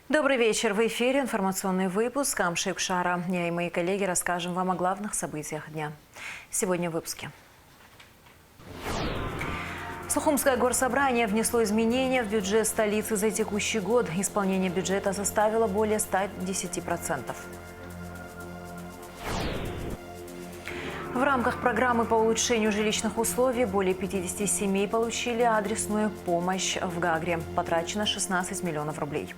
Добрый вечер. В эфире информационный выпуск Амшик Шара. Я и мои коллеги расскажем вам о главных событиях дня. Сегодня в выпуске. Сухумское горсобрание внесло изменения в бюджет столицы за текущий год. Исполнение бюджета составило более 110%. В рамках программы по улучшению жилищных условий более 50 семей получили адресную помощь в Гагре. Потрачено 16 миллионов рублей.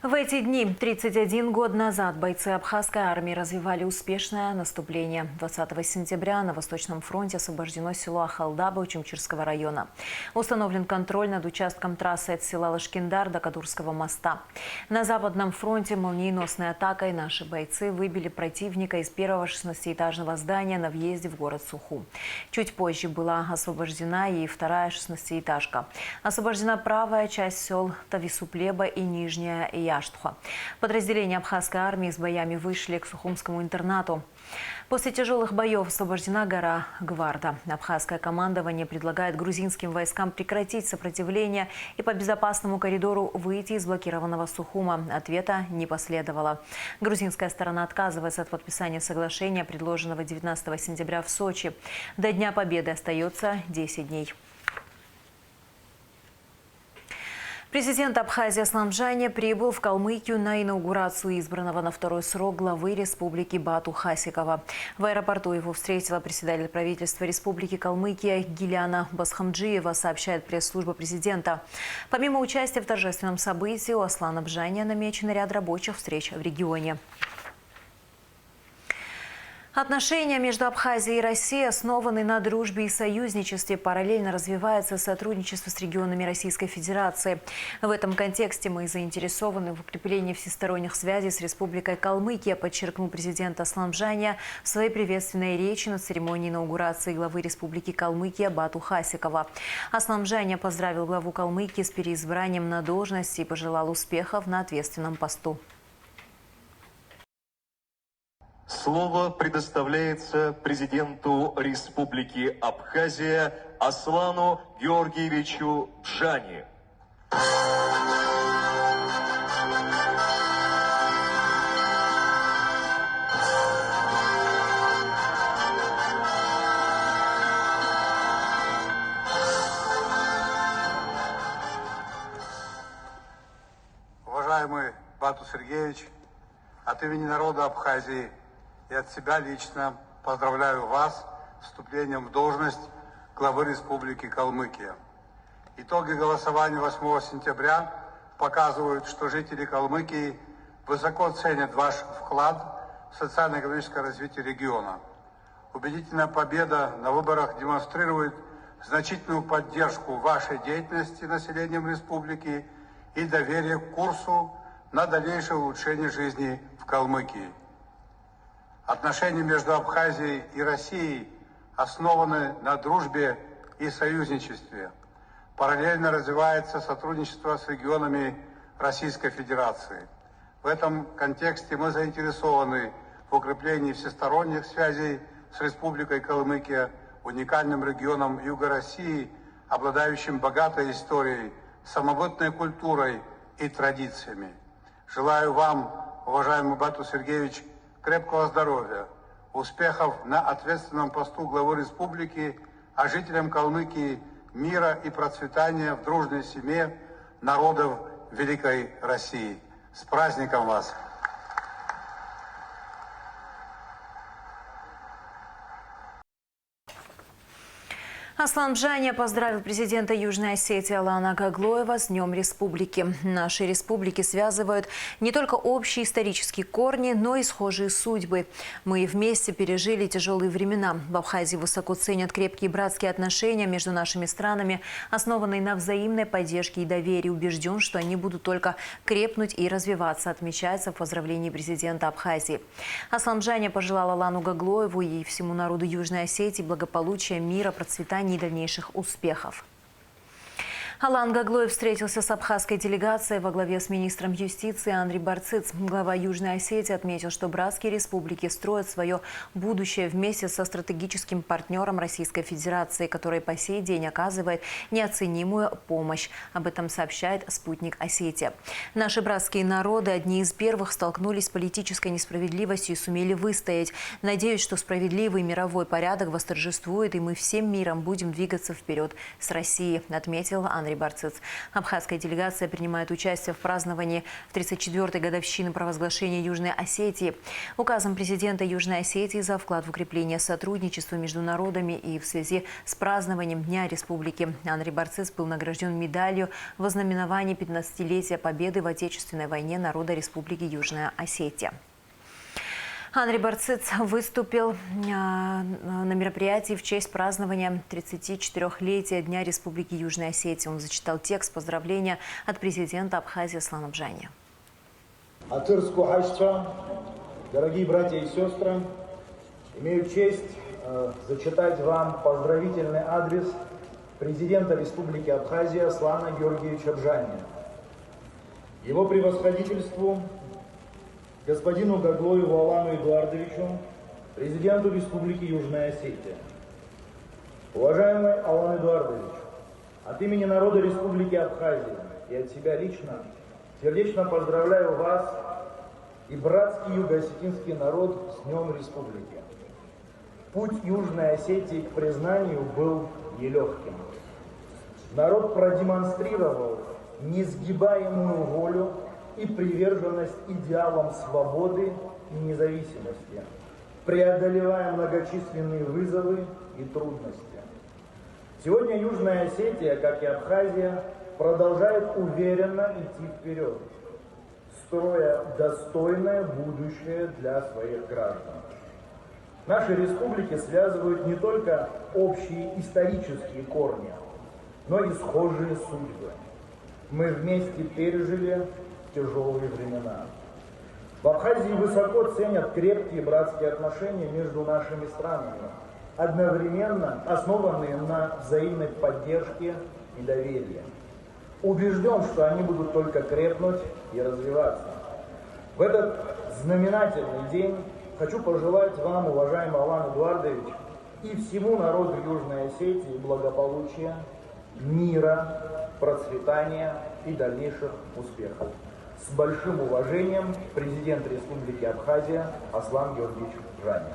В эти дни, 31 год назад, бойцы Абхазской армии развивали успешное наступление. 20 сентября на Восточном фронте освобождено село Ахалдаба Учимчирского района. Установлен контроль над участком трассы от села Лашкиндар до Кадурского моста. На Западном фронте молниеносной атакой наши бойцы выбили противника из первого 16-этажного здания на въезде в город Сухум. Чуть позже была освобождена и вторая 16-этажка. Освобождена правая часть сел Тависуплеба и Нижняя Яштха. Подразделения Абхазской армии с боями вышли к Сухумскому интернату. После тяжелых боев освобождена гора Гварда. Абхазское командование предлагает грузинским войскам прекратить сопротивление и по безопасному коридору выйти из блокированного Сухума. Ответа не последовало. Грузинская сторона отказывается от подписания соглашения, предложенного 19 сентября в Сочи. До Дня Победы остается 10 дней. Президент Абхазии Аслан Бжаня прибыл в Калмыкию на инаугурацию избранного на второй срок главы республики Бату Хасикова. В аэропорту его встретила председатель правительства республики Калмыкия Гиляна Басхамджиева, сообщает пресс-служба президента. Помимо участия в торжественном событии, у Аслана Бжаня намечен ряд рабочих встреч в регионе. Отношения между Абхазией и Россией основаны на дружбе и союзничестве. Параллельно развивается сотрудничество с регионами Российской Федерации. В этом контексте мы заинтересованы в укреплении всесторонних связей с Республикой Калмыкия, подчеркнул президент Аслан Бжаня в своей приветственной речи на церемонии инаугурации главы Республики Калмыкия Бату Хасикова. Аслан Бжаня поздравил главу Калмыкии с переизбранием на должность и пожелал успехов на ответственном посту. Слово предоставляется президенту Республики Абхазия Аслану Георгиевичу Бжане. Уважаемый Бату Сергеевич, от имени народа Абхазии и от себя лично поздравляю вас с вступлением в должность главы Республики Калмыкия. Итоги голосования 8 сентября показывают, что жители Калмыкии высоко ценят ваш вклад в социально-экономическое развитие региона. Убедительная победа на выборах демонстрирует значительную поддержку вашей деятельности населением республики и доверие к курсу на дальнейшее улучшение жизни в Калмыкии. Отношения между Абхазией и Россией основаны на дружбе и союзничестве. Параллельно развивается сотрудничество с регионами Российской Федерации. В этом контексте мы заинтересованы в укреплении всесторонних связей с Республикой Калмыкия, уникальным регионом Юга России, обладающим богатой историей, самобытной культурой и традициями. Желаю вам, уважаемый Бату Сергеевич, крепкого здоровья, успехов на ответственном посту главы республики, а жителям Калмыкии мира и процветания в дружной семье народов Великой России. С праздником вас! Аслан Бжаня поздравил президента Южной Осетии Алана Гаглоева с Днем Республики. Наши республики связывают не только общие исторические корни, но и схожие судьбы. Мы вместе пережили тяжелые времена. В Абхазии высоко ценят крепкие братские отношения между нашими странами, основанные на взаимной поддержке и доверии. Убежден, что они будут только крепнуть и развиваться, отмечается в поздравлении президента Абхазии. Аслан Бжаня пожелал Алану Гаглоеву и всему народу Южной Осетии благополучия, мира, процветания и дальнейших успехов. Алан Гаглоев встретился с абхазской делегацией во главе с министром юстиции Андрей Барцыц. Глава Южной Осетии отметил, что братские республики строят свое будущее вместе со стратегическим партнером Российской Федерации, который по сей день оказывает неоценимую помощь. Об этом сообщает спутник Осетия. Наши братские народы одни из первых столкнулись с политической несправедливостью и сумели выстоять. Надеюсь, что справедливый мировой порядок восторжествует, и мы всем миром будем двигаться вперед с Россией, отметил Андрей Барцыц. Абхазская делегация принимает участие в праздновании 34-й годовщины провозглашения Южной Осетии. Указом президента Южной Осетии за вклад в укрепление сотрудничества между народами и в связи с празднованием Дня Республики Андрей Барцыц был награжден медалью в ознаменовании 15-летия победы в Отечественной войне народа Республики Южная Осетия. Андрей Барцыц выступил на мероприятии в честь празднования 34-летия Дня Республики Южной Осетии. Он зачитал текст поздравления от президента Абхазии Аслана Бжани. Атырску Хачча, дорогие братья и сестры, имею честь зачитать вам поздравительный адрес президента Республики Абхазия Аслана Георгиевича Бжани. Его превосходительству господину Гаглоеву Алану Эдуардовичу, президенту Республики Южная Осетия. Уважаемый Алан Эдуардович, от имени народа Республики Абхазия и от себя лично сердечно поздравляю вас и братский юго-осетинский народ с Днем Республики. Путь Южной Осетии к признанию был нелегким. Народ продемонстрировал несгибаемую волю и приверженность идеалам свободы и независимости, преодолевая многочисленные вызовы и трудности. Сегодня Южная Осетия, как и Абхазия, продолжает уверенно идти вперед, строя достойное будущее для своих граждан. Наши республики связывают не только общие исторические корни, но и схожие судьбы. Мы вместе пережили тяжелые времена. В Абхазии высоко ценят крепкие братские отношения между нашими странами, одновременно основанные на взаимной поддержке и доверии. Убежден, что они будут только крепнуть и развиваться. В этот знаменательный день хочу пожелать вам, уважаемый Алан Эдуардович, и всему народу Южной Осетии благополучия, мира, процветания и дальнейших успехов. С большим уважением, президент Республики Абхазия Аслан Георгиевич Бжани.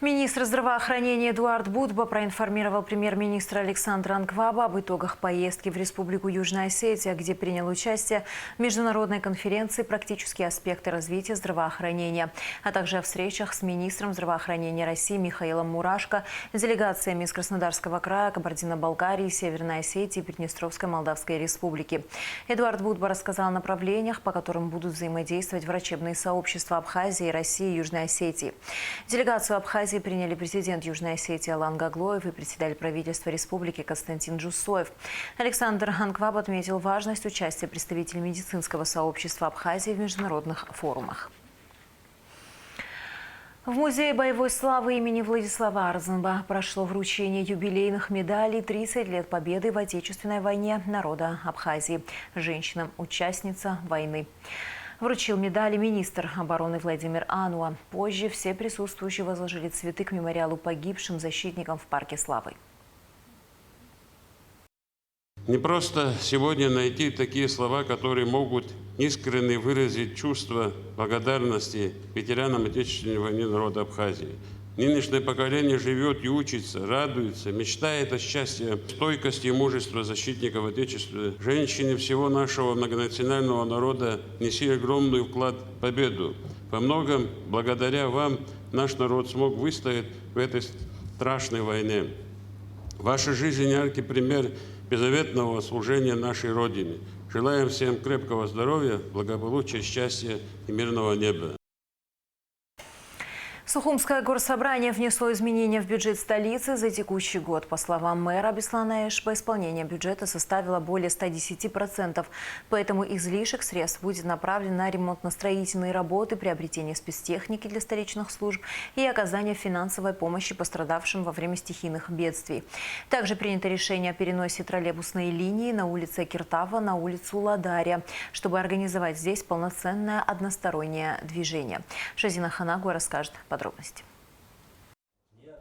Министр здравоохранения Эдуард Будба проинформировал премьер-министра Александра Анкваба об итогах поездки в Республику Южная Осетия, где принял участие в международной конференции «Практические аспекты развития здравоохранения», а также о встречах с министром здравоохранения России Михаилом Мурашко, делегациями из Краснодарского края, Кабардино-Балкарии, Северной Осетии и Приднестровской Молдавской Республики. Эдуард Будба рассказал о направлениях, по которым будут взаимодействовать врачебные сообщества Абхазии, России и Южной Осетии. Делегацию Абхазии приняли президент Южной Осетии Алан Гаглоев и председатель правительства республики Константин Джусоев. Александр Анкваб отметил важность участия представителей медицинского сообщества Абхазии в международных форумах. В Музее боевой славы имени Владислава Арзенба прошло вручение юбилейных медалей «30 лет победы в Отечественной войне народа Абхазии» женщинам-участницам войны. Вручил медали министр обороны Владимир Ануа. Позже все присутствующие возложили цветы к мемориалу погибшим защитникам в Парке Славы. Не просто сегодня найти такие слова, которые могут искренне выразить чувство благодарности ветеранам Отечественной войны народа Абхазии. Нынешнее поколение живет и учится, радуется, мечтает о счастье, стойкости и мужестве защитников Отечества. Женщины всего нашего многонационального народа несли огромный вклад в победу. Во многом, благодаря вам, наш народ смог выстоять в этой страшной войне. Ваша жизнь – яркий пример беззаветного служения нашей Родине. Желаем всем крепкого здоровья, благополучия, счастья и мирного неба. Сухумское горсобрание внесло изменения в бюджет столицы за текущий год. По словам мэра Беслана Эшба, исполнение бюджета составило более 110%. Поэтому излишек средств будет направлен на ремонтно-строительные работы, приобретение спецтехники для столичных служб и оказание финансовой помощи пострадавшим во время стихийных бедствий. Также принято решение о переносе троллейбусной линии на улице Киртава на улицу Ладаря, чтобы организовать здесь полноценное одностороннее движение. Шазина Ханагуа расскажет подробности.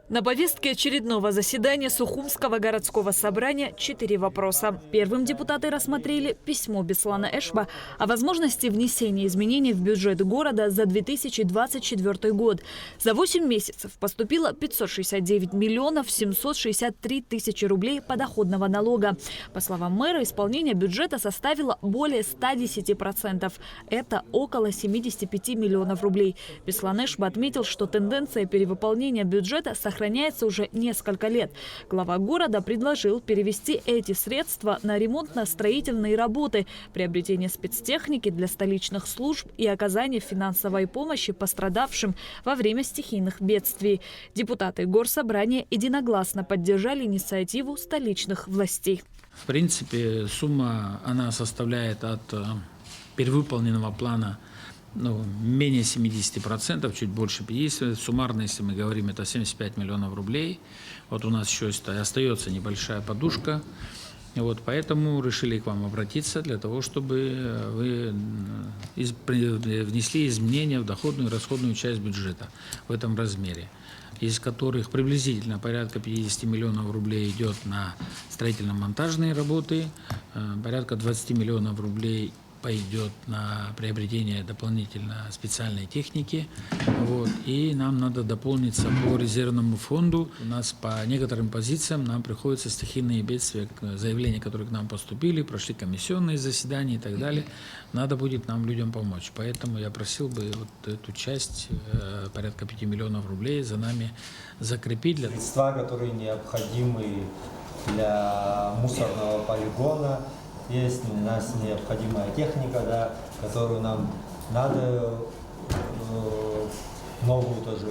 На повестке очередного заседания Сухумского городского собрания 4 вопроса. Первым депутаты рассмотрели письмо Беслана Эшба о возможности внесения изменений в бюджет города за 2024 год. За 8 месяцев поступило 569 миллионов 763 тысячи рублей подоходного налога. По словам мэра, исполнение бюджета составило более 110%. Это около 75 миллионов рублей. Беслан Эшба отметил, что тенденция перевыполнения бюджета сохраняется уже несколько лет. Глава города предложил перевести эти средства на ремонтно-строительные работы, приобретение спецтехники для столичных служб и оказание финансовой помощи пострадавшим во время стихийных бедствий. Депутаты горсобрания единогласно поддержали инициативу столичных властей. В принципе, сумма она составляет от перевыполненного плана менее 70%, чуть больше 50%. Суммарно, если мы говорим, это 75 миллионов рублей. Вот у нас еще остается небольшая подушка. Поэтому решили к вам обратиться для того, чтобы вы внесли изменения в доходную и расходную часть бюджета в этом размере, из которых приблизительно порядка 50 миллионов рублей идет на строительно-монтажные работы, порядка 20 миллионов рублей пойдет на приобретение дополнительно специальной техники. И нам надо дополниться по резервному фонду. У нас по некоторым позициям нам приходится стихийные бедствия, заявления, которые к нам поступили, прошли комиссионные заседания и так далее. Надо будет нам людям помочь. Поэтому я просил бы эту часть, порядка 5 миллионов рублей, за нами закрепить. Средства, которые необходимы для мусорного полигона. Есть у нас необходимая техника, которую нам надо новую тоже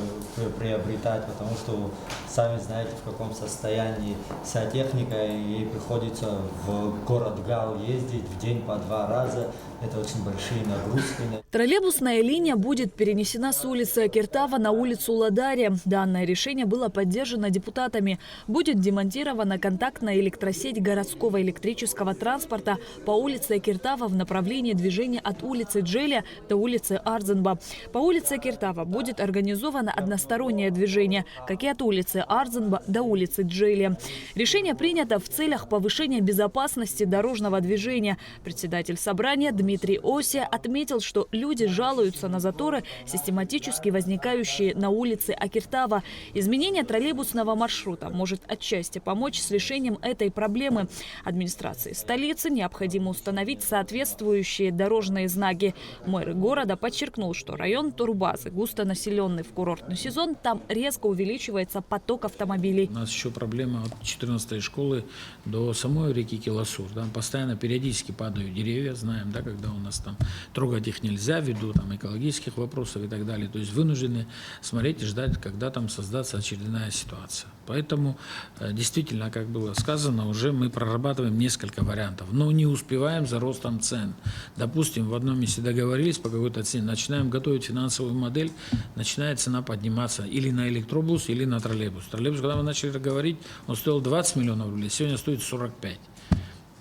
приобретать, потому что сами знаете, в каком состоянии вся техника, и ей приходится в город Гал ездить в день по 2 раза. Это очень большие нагрузки. Троллейбусная линия будет перенесена с улицы Киртава на улицу Ладаря. Данное решение было поддержано депутатами. Будет демонтирована контактная электросеть городского электрического транспорта по улице Киртава в направлении движения от улицы Джеля до улицы Арзенба. По улице Киртава будет организовано одностороннее движение, как и от улицы Арзенба до улицы Джеля. Решение принято в целях повышения безопасности дорожного движения. Председатель собрания Дмитрий Ося отметил, что люди жалуются на заторы, систематически возникающие на улице Акиртава. Изменение троллейбусного маршрута может отчасти помочь с решением этой проблемы. Администрации столицы необходимо установить соответствующие дорожные знаки. Мэр города подчеркнул, что район Турбазы, густонаселенный в курортный сезон, там резко увеличивается поток автомобилей. У нас еще проблема от 14-й школы до самой реки Киласур. Там постоянно, периодически падают деревья, знаем, когда у нас там трогать их нельзя ввиду экологических вопросов и так далее. То есть вынуждены смотреть и ждать, когда там создастся очередная ситуация. Поэтому действительно, как было сказано, уже мы прорабатываем несколько вариантов, но не успеваем за ростом цен. Допустим, в одном месте договорились по какой-то цене, начинаем готовить финансовую модель, начинает цена подниматься или на электробус, или на троллейбус. Троллейбус, когда мы начали говорить, он стоил 20 миллионов рублей, сегодня стоит 45.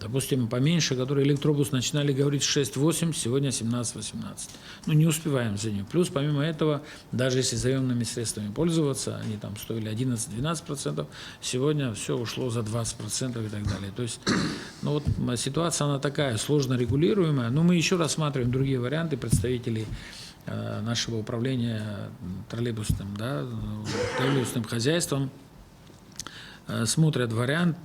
Допустим, поменьше, которые электробус начинали говорить 6-8, сегодня 17-18. Не успеваем за ним. Плюс, помимо этого, даже если заемными средствами пользоваться, они там стоили 11-12%, сегодня все ушло за 20% и так далее. То есть, ситуация, она такая, сложно регулируемая, но мы еще рассматриваем другие варианты. Представителей нашего управления троллейбусным хозяйством смотрят вариант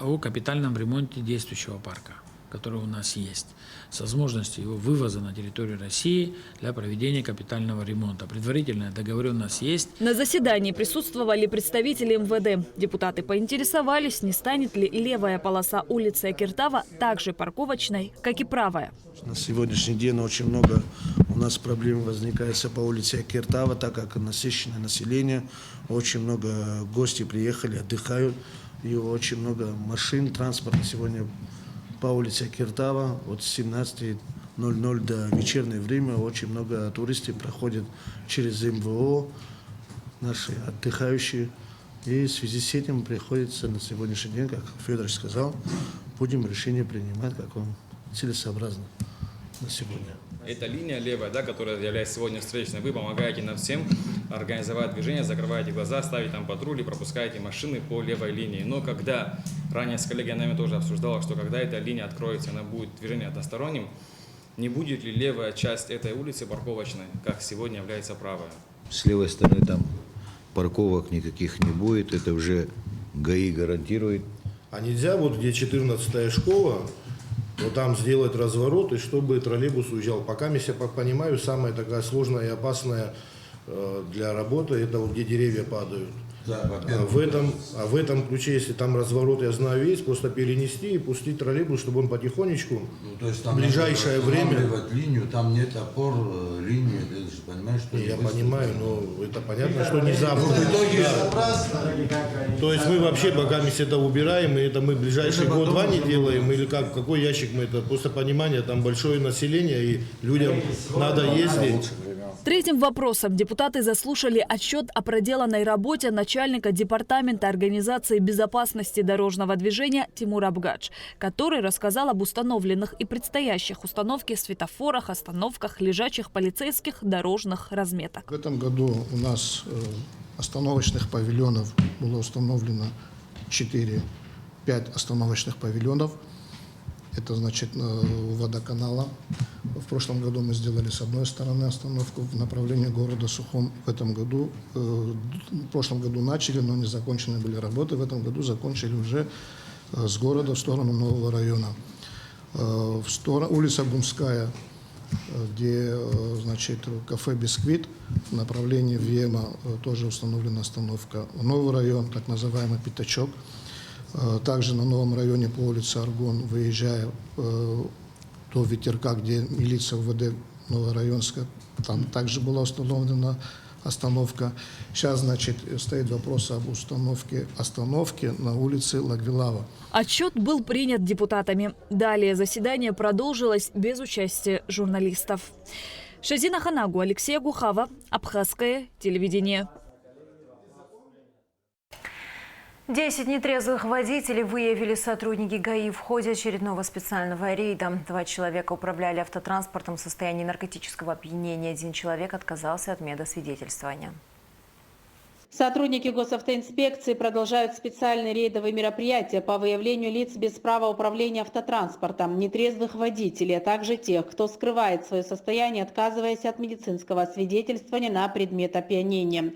о капитальном ремонте действующего парка, который у нас есть, с возможностью его вывоза на территорию России для проведения капитального ремонта. Предварительная договоренность есть. На заседании присутствовали представители МВД. Депутаты поинтересовались, не станет ли левая полоса улицы Акиртава также парковочной, как и правая. На сегодняшний день очень много у нас проблемы возникают по улице Киртава, так как насыщенное население, очень много гостей приехали, отдыхают, и очень много машин, транспорта сегодня по улице Киртава от 17:00 до вечернее время. Очень много туристов проходят через МВО, наши отдыхающие. И в связи с этим приходится на сегодняшний день, как Федор сказал, будем решение принимать, как он целесообразно на сегодня. Эта линия левая, да, которая является сегодня встречной, вы помогаете нам всем организовать движение, закрываете глаза, ставите там патрули, пропускаете машины по левой линии. Но когда, ранее с коллегой нами тоже обсуждала, что когда эта линия откроется, она будет движение односторонним, не будет ли левая часть этой улицы парковочной, как сегодня является правая? С левой стороны там парковок никаких не будет, это уже ГАИ гарантирует. А нельзя вот где 14-я школа, вот там сделать разворот, и чтобы троллейбус уезжал. Пока я понимаю, самая такая сложная и опасная для работы, это вот где деревья падают. Да, в этом ключе, если там разворот, я знаю, есть, просто перенести и пустить троллейбус, чтобы он потихонечку, то есть там в ближайшее время... линию, там нет опор линии, ты же понимаешь, что... Я понимаю, но это понятно, что не завтра. То есть мы вообще пока это убираем, и это мы ближайший год-два не делаем, или как, какой ящик мы, это просто понимание, там большое население, и людям надо ездить. Третьим вопросом депутаты заслушали отчет о проделанной работе начальника Департамента организации безопасности дорожного движения Тимура Абгадж, который рассказал об установленных и предстоящих установке светофорах, остановках, лежачих полицейских дорожных разметок. В этом году у нас остановочных павильонов было установлено 4-5 остановочных павильонов. Это значит у водоканала. В прошлом году мы сделали с одной стороны остановку в направлении города Сухум. В прошлом году начали, но не закончены были работы. В этом году закончили уже с города в сторону нового района. Улица Гумская, где значит кафе «Бисквит», в направлении Вема тоже установлена остановка. Новый район, так называемый «Пятачок». Также на новом районе по улице Аргон, выезжая до Ветерка, где милиция УВД Новорайонска, там также была установлена остановка. Сейчас, значит, стоит вопрос об установке остановки на улице Лагвилава. Отчет был принят депутатами. Далее заседание продолжилось без участия журналистов. Шазина Ханагу, Алексей Гухава, Абхазское телевидение. 10 нетрезвых водителей выявили сотрудники ГАИ в ходе очередного специального рейда. 2 человека управляли автотранспортом в состоянии наркотического опьянения. 1 человек отказался от медосвидетельствования. Сотрудники госавтоинспекции продолжают специальные рейдовые мероприятия по выявлению лиц без права управления автотранспортом, нетрезвых водителей, а также тех, кто скрывает свое состояние, отказываясь от медицинского освидетельствования на предмет опьянения.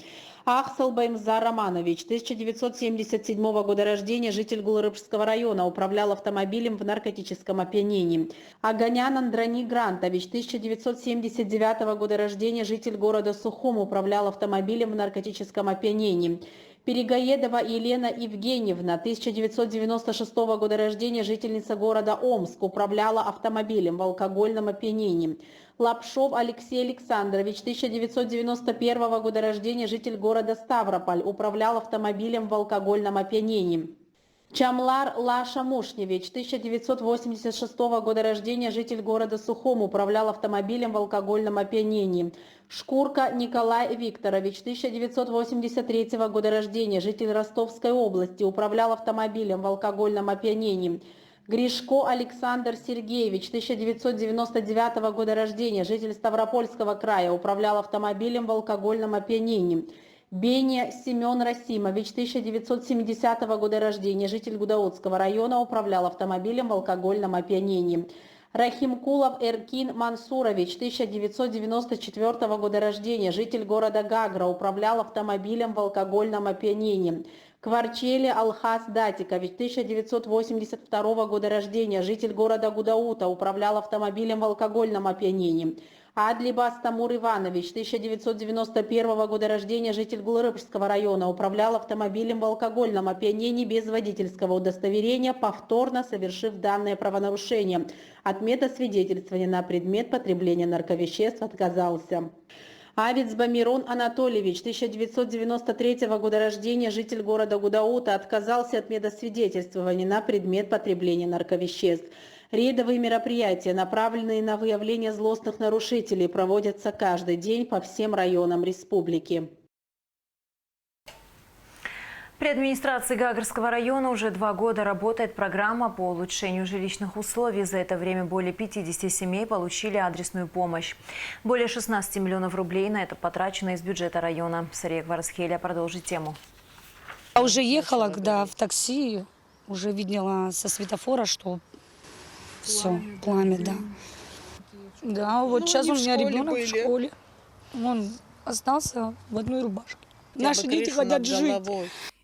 Ахсал Баймзар Романович, 1977 года рождения, житель Гулрыбского района, управлял автомобилем в наркотическом опьянении. Аганян Андрани Грантович, 1979 года рождения, житель города Сухум, управлял автомобилем в наркотическом опьянении. Перегаедова Елена Евгеньевна, 1996 года рождения, жительница города Омск, управляла автомобилем в алкогольном опьянении. Лапшов Алексей Александрович, 1991 года рождения, житель города Ставрополь, управлял автомобилем в алкогольном опьянении. Чамлар Лаша Мушневич, 1986 года рождения, житель города Сухум, управлял автомобилем в алкогольном опьянении. Шкурка Николай Викторович, 1983 года рождения, житель Ростовской области, управлял автомобилем в алкогольном опьянении. Гришко Александр Сергеевич, 1999 года рождения, житель Ставропольского края, управлял автомобилем в алкогольном опьянении. Беня Семен Расимович, 1970 года рождения, житель Гудаутского района, управлял автомобилем в алкогольном опьянении. Рахимкулов Эркин Мансурович, 1994 года рождения, житель города Гагра, управлял автомобилем в алкогольном опьянении. Кварчели Алхас Датикович, 1982 года рождения, житель города Гудаута, управлял автомобилем в алкогольном опьянении. Адлибас Тамур Иванович, 1991 года рождения, житель Гулрыбского района, управлял автомобилем в алкогольном опьянении без водительского удостоверения, повторно совершив данное правонарушение. От медосвидетельствования на предмет потребления нарковеществ отказался. Авиц Бамирон Анатольевич, 1993 года рождения, житель города Гудаута, отказался от медосвидетельствования на предмет потребления нарковеществ. Рейдовые мероприятия, направленные на выявление злостных нарушителей, проводятся каждый день по всем районам республики. При администрации Гагарского района уже 2 года работает программа по улучшению жилищных условий. За это время более 50 семей получили адресную помощь. Более 16 миллионов рублей на это потрачено из бюджета района. Сария Кварасхеля продолжит тему. Я уже ехала, когда в такси, уже видела со светофора, что все, пламя, да. Да, вот сейчас у меня ребенок в школе. Он остался в одной рубашке. Наши дети хотят жить.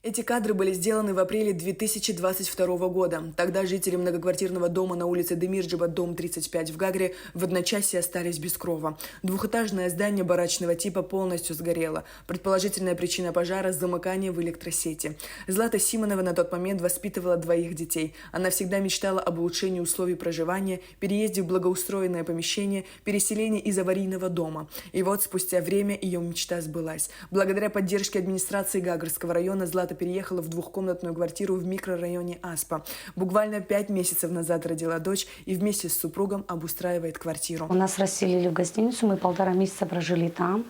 Эти кадры были сделаны в апреле 2022 года. Тогда жители многоквартирного дома на улице Демирджиба, дом 35 в Гагре, в одночасье остались без крова. Двухэтажное здание барачного типа полностью сгорело. Предположительная причина пожара – замыкание в электросети. Злата Симонова на тот момент воспитывала 2 детей. Она всегда мечтала об улучшении условий проживания, переезде в благоустроенное помещение, переселении из аварийного дома. И вот спустя время ее мечта сбылась. Благодаря поддержке администрации Гагарского района Злата переехала в 2-комнатную квартиру в микрорайоне Аспа. Буквально 5 месяцев назад родила дочь и вместе с супругом обустраивает квартиру. У нас расселили в гостиницу, мы 1,5 месяца прожили там,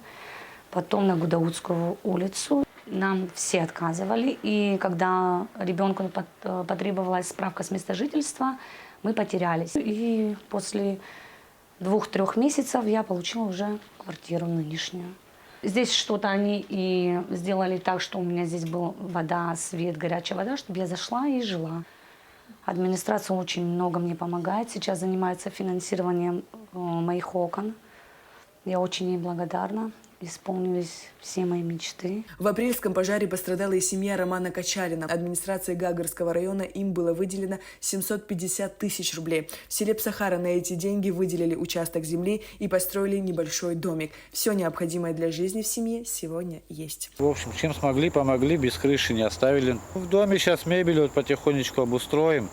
потом на Гудаутскую улицу. Нам все отказывали, и когда ребенку потребовалась справка с места жительства, мы потерялись. И после 2-3 месяцев я получила уже квартиру нынешнюю. Здесь что-то они и сделали так, что у меня здесь была вода, свет, горячая вода, чтобы я зашла и жила. Администрация очень много мне помогает. Сейчас занимается финансированием моих окон. Я очень ей благодарна. Исполнились все мои мечты. В апрельском пожаре пострадала и семья Романа Качарина. Администрацией Гагарского района им было выделено 750 тысяч рублей. В селе Псахара на эти деньги выделили участок земли и построили небольшой домик. Все необходимое для жизни в семье сегодня есть. В общем, чем смогли, помогли, без крыши не оставили. В доме сейчас мебель вот потихонечку обустроим.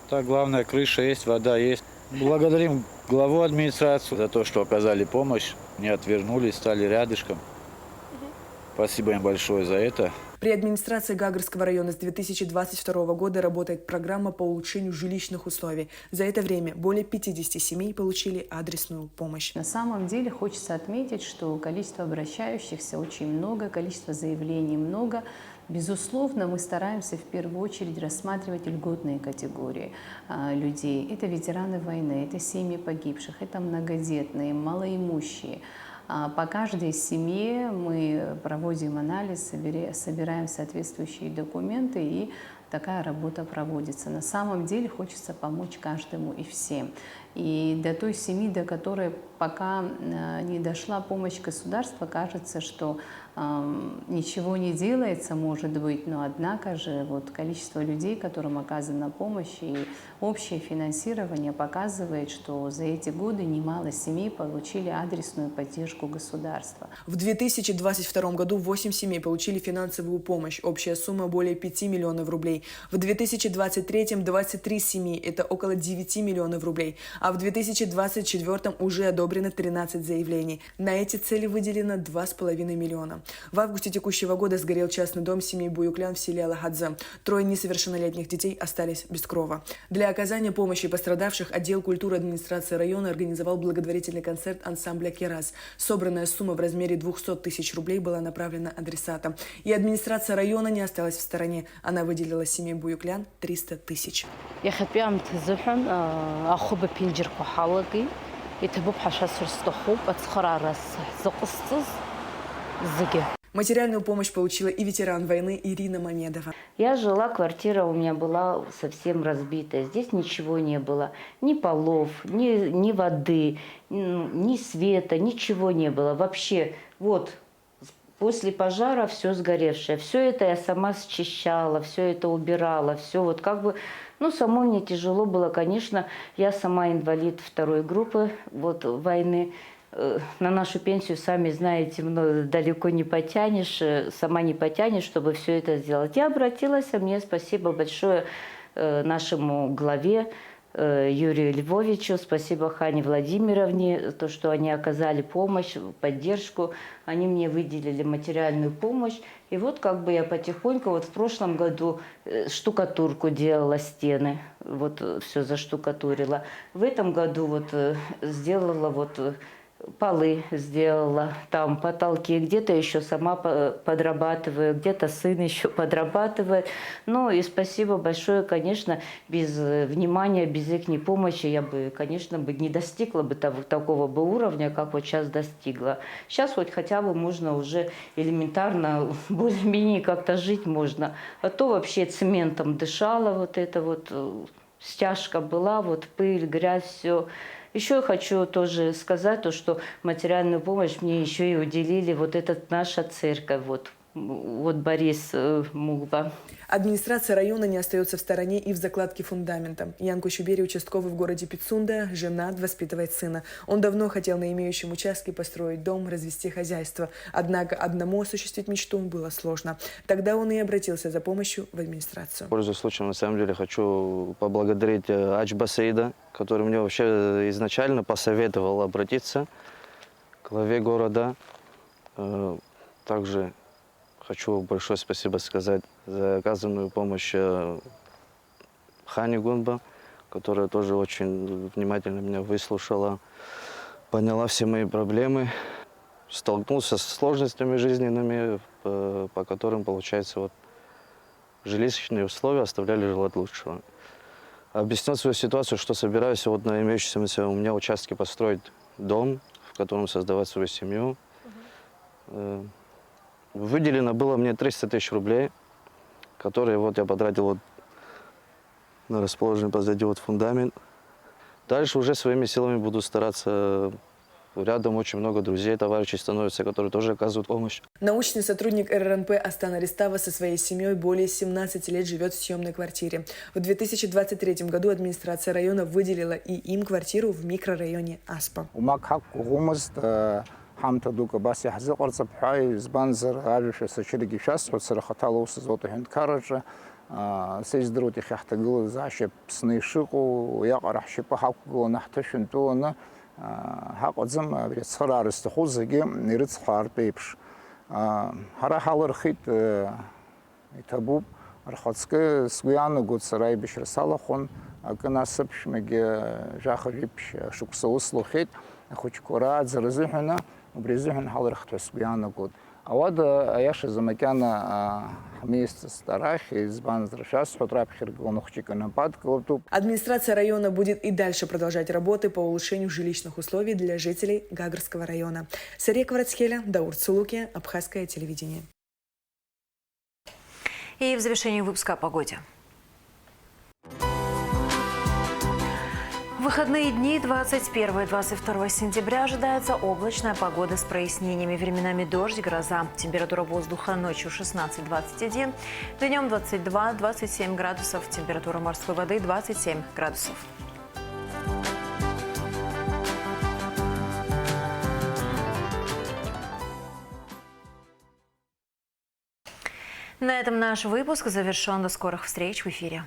Так, главное, крыша есть, вода есть. Благодарим главу администрации за то, что оказали помощь, не отвернулись, стали рядышком. Спасибо им большое за это. При администрации Гагарского района с 2022 года работает программа по улучшению жилищных условий. За это время более 50 семей получили адресную помощь. На самом деле хочется отметить, что количество обращающихся очень много, количество заявлений много. Безусловно, мы стараемся в первую очередь рассматривать льготные категории людей. Это ветераны войны, это семьи погибших, это многодетные, малоимущие. По каждой семье мы проводим анализ, собираем соответствующие документы, и такая работа проводится. На самом деле хочется помочь каждому и всем. И до той семьи, до которой пока не дошла помощь государства, кажется, что ничего не делается, может быть, но однако же вот количество людей, которым оказана помощь, и общее финансирование показывает, что за эти годы немало семей получили адресную поддержку государства. В 2022 году 8 семей получили финансовую помощь. Общая сумма более 5 миллионов рублей. В 2023 23 семьи, это около 9 миллионов рублей. А в 2024 уже одобрено 13 заявлений. На эти цели выделено 2,5 миллиона. В августе текущего года сгорел частный дом семьи Буюклян в селе Алахадзе. 3 несовершеннолетних детей остались без крова. Для оказания помощи пострадавших отдел культуры администрации района организовал благотворительный концерт ансамбля «Керас». Собранная сумма в размере 200 тысяч рублей была направлена адресатам. И администрация района не осталась в стороне. Она выделила семье Буюклян 300 тысяч. Материальную помощь получила и ветеран войны Ирина Мамедова. Я жила, квартира у меня была совсем разбитая. Здесь ничего не было. Ни полов, ни воды, ни света, ничего не было. Вообще, вот, после пожара все сгоревшее. Все это я сама счищала, все это убирала. Все вот как бы, ну, самой мне тяжело было, конечно. Я сама инвалид 2-й группы вот, войны. на нашу пенсию, сами знаете, далеко не потянешь, сама не потянешь, чтобы все это сделать. Я обратилась, а мне спасибо большое нашему главе Юрию Львовичу, спасибо Хане Владимировне, то, что они оказали помощь, поддержку, они мне выделили материальную помощь. И вот как бы я потихоньку, вот в прошлом году штукатурку делала стены, вот все заштукатурила. В этом году вот сделала вот полы, сделала, там потолки, где-то еще сама подрабатываю, где-то сын еще подрабатывает. Ну и спасибо большое, конечно, без внимания, без их помощи я бы, конечно, не достигла бы такого бы уровня, как вот сейчас достигла. Сейчас вот хотя бы можно уже элементарно, более-менее как-то жить можно. А то вообще цементом дышала, вот это вот стяжка была, вот пыль, грязь, все. Еще я хочу тоже сказать, то, что материальную помощь мне еще и уделили вот эта наша церковь, вот Борис Мугба. Администрация района не остается в стороне и в закладке фундамента. Ян Кучубери, участковый в городе Пицунда, женат, воспитывает сына. Он давно хотел на имеющем участке построить дом, развести хозяйство. Однако одному осуществить мечту было сложно. Тогда он и обратился за помощью в администрацию. Пользуясь случаем, на самом деле, хочу поблагодарить Ачба Саида, который мне вообще изначально посоветовал обратиться к главе города. Также хочу большое спасибо сказать за оказанную помощь Хане Гунба, которая тоже очень внимательно меня выслушала, поняла все мои проблемы, столкнулся с сложностями жизненными, по которым, получается, вот, жилищные условия оставляли желать лучшего. Объяснил свою ситуацию, что собираюсь вот на имеющемся у меня участке построить дом, в котором создавать свою семью. Выделено было мне 300 тысяч рублей, которые вот я потратил вот на расположенный позади вот фундамент. Дальше уже своими силами буду стараться. Рядом очень много друзей, товарищей становятся, которые тоже оказывают помощь. Научный сотрудник РРНП Астана Ристава со своей семьей более 17 лет живет в съемной квартире. В 2023 году администрация района выделила и им квартиру в микрорайоне Аспа. حمت دوك بس يحزق ورصب حي زبانزر عارف سشريك شاس وتصير خطالو سزوت هند كارج سيز دروتي خيحتقول زعشب سنيشقو ويقرح شبه حقو نحتش انتونا حق زم بيتصرار استخوزجي نريد خار بيبش هرا حال رخيت يتبوب رخصك سويانو قد سراي بش رسالخون كنا سبش مجي جاخريبش شوكسوس لوخيت خوش كورات زرزحنا وبرزحنا حال رخت سويانو قد أود أيش زمكان место старых из Банзрашас, Администрация района будет и дальше продолжать работы по улучшению жилищных условий для жителей Гагарского района. Сария Кварацхеля, Даур Цулуки, Абхазское телевидение. И в завершении выпуска о погоде. В выходные дни 21-22 сентября ожидается облачная погода с прояснениями. Временами дождь, гроза. Температура воздуха ночью 16-21, днем 22-27 градусов. Температура морской воды 27 градусов. На этом наш выпуск завершен. До скорых встреч в эфире.